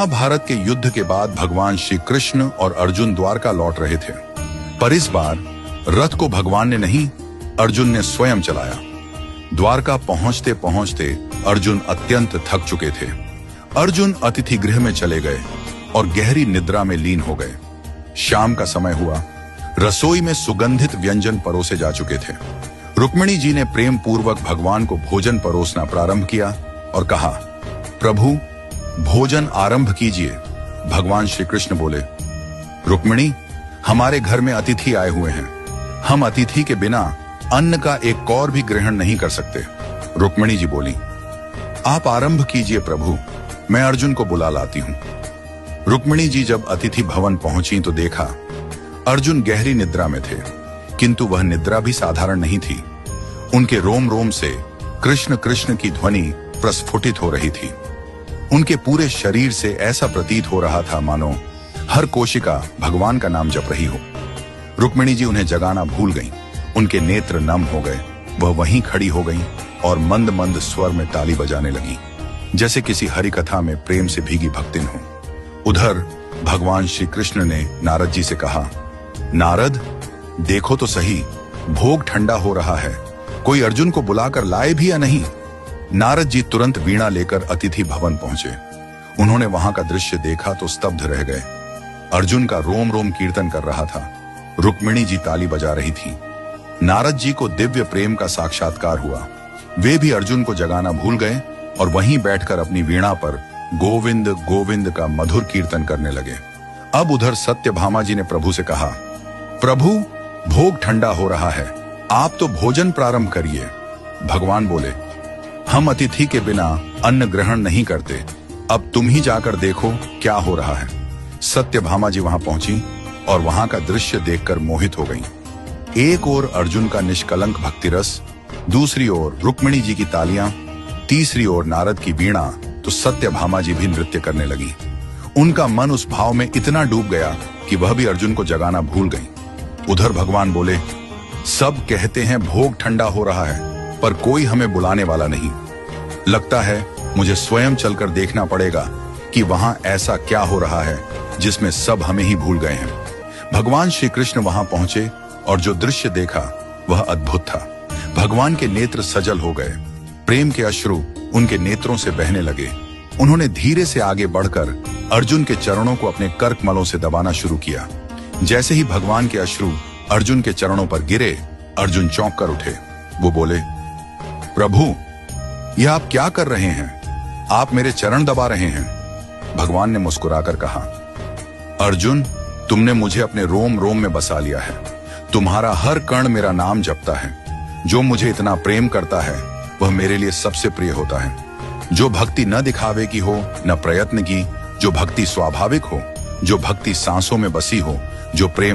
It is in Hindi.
महाभारत के युद्ध के बाद भगवान श्री कृष्ण और अर्जुन द्वारका लौट रहे थे, पर इस बार रथ को भगवान ने नहीं, अर्जुन ने स्वयं चलाया। द्वारका पहुंचते पहुंचते अर्जुन अत्यंत थक चुके थे। अर्जुन अतिथि गृह में चले गए और गहरी निद्रा में लीन हो गए। शाम का समय हुआ, रसोई में सुगंधित व्यंजन परोसे जा चुके थे। रुक्मिणी जी ने प्रेम पूर्वक भगवान को भोजन परोसना प्रारंभ किया और कहा, प्रभु भोजन आरंभ कीजिए। भगवान श्री कृष्ण बोले, रुक्मिणी, हमारे घर में अतिथि आए हुए हैं, हम अतिथि के बिना अन्न का एक कौर भी ग्रहण नहीं कर सकते। रुक्मिणी जी बोली, आप आरंभ कीजिए प्रभु, मैं अर्जुन को बुला लाती हूं। रुक्मिणी जी जब अतिथि भवन पहुंची तो देखा अर्जुन गहरी निद्रा में थे, किंतु वह निद्रा भी साधारण नहीं थी। उनके रोम रोम से कृष्ण कृष्ण की ध्वनि प्रस्फुटित हो रही थी। उनके पूरे शरीर से ऐसा प्रतीत हो रहा था मानो हर कोशिका भगवान का नाम जप रही हो। रुक्मिणी जी उन्हें जगाना भूल गईं। उनके नेत्र नम हो गए। वह वहीं खड़ी हो गईं और मंद मंद स्वर में ताली बजाने लगी, जैसे किसी हरि कथा में प्रेम से भीगी भक्तिन हो। उधर भगवान श्री कृष्ण ने नारद जी से कहा, नारद, देखो तो सही, भोग ठंडा हो रहा है, कोई अर्जुन को बुलाकर लाए भी या नहीं। नारद जी तुरंत वीणा लेकर अतिथि भवन पहुंचे। उन्होंने वहां का दृश्य देखा तो स्तब्ध रह गए। अर्जुन का रोम रोम कीर्तन कर रहा था, रुक्मिणी जी ताली बजा रही थी। नारद जी को दिव्य प्रेम का साक्षात्कार हुआ। वे भी अर्जुन को जगाना भूल गए और वहीं बैठकर अपनी वीणा पर गोविंद गोविंद का मधुर कीर्तन करने लगे। अब उधर सत्यभामा जी ने प्रभु से कहा, प्रभु भोग ठंडा हो रहा है, आप तो भोजन प्रारंभ करिए। भगवान बोले, हम अतिथि के बिना अन्न ग्रहण नहीं करते, अब तुम ही जाकर देखो क्या हो रहा है। सत्यभामा जी वहां पहुंची और वहां का दृश्य देखकर मोहित हो गईं। एक ओर अर्जुन का निष्कलंक भक्ति रस, दूसरी ओर रुक्मिणी जी की तालियां, तीसरी ओर नारद की वीणा, तो सत्यभामा जी भी नृत्य करने लगी। उनका मन उस भाव में इतना डूब गया कि वह भी अर्जुन को जगाना भूल गई। उधर भगवान बोले, सब कहते हैं भोग ठंडा हो रहा है, पर कोई हमें बुलाने वाला नहीं। लगता है मुझे स्वयं चलकर देखना पड़ेगा कि वहां ऐसा क्या हो रहा है जिसमें सब हमें ही भूल गए हैं। भगवान श्री कृष्ण वहां पहुंचे और जो दृश्य देखा वह अद्भुत था। भगवान के नेत्र सजल हो गए, प्रेम के अश्रु उनके नेत्रों से बहने लगे। उन्होंने धीरे से आगे बढ़कर अर्जुन के चरणों को अपने कर्कमलों से दबाना शुरू किया। जैसे ही भगवान के अश्रु अर्जुन के चरणों पर गिरे, अर्जुन चौंक कर उठे। वो बोले, प्रभु, यह आप क्या कर रहे हैं? आप मेरे चरण दबा रहे हैं। भगवान ने मुस्कुराकर कहा, अर्जुन, तुमने मुझे अपने रोम रोम में बसा लिया है। तुम्हारा हर कण मेरा नाम जपता है। जो मुझे इतना प्रेम करता है वह मेरे लिए सबसे प्रिय होता है। जो भक्ति न दिखावे की हो, न प्रयत्न की, जो भक्ति स्वाभाविक हो, जो भक्ति सांसों में बसी हो, जो प्रेम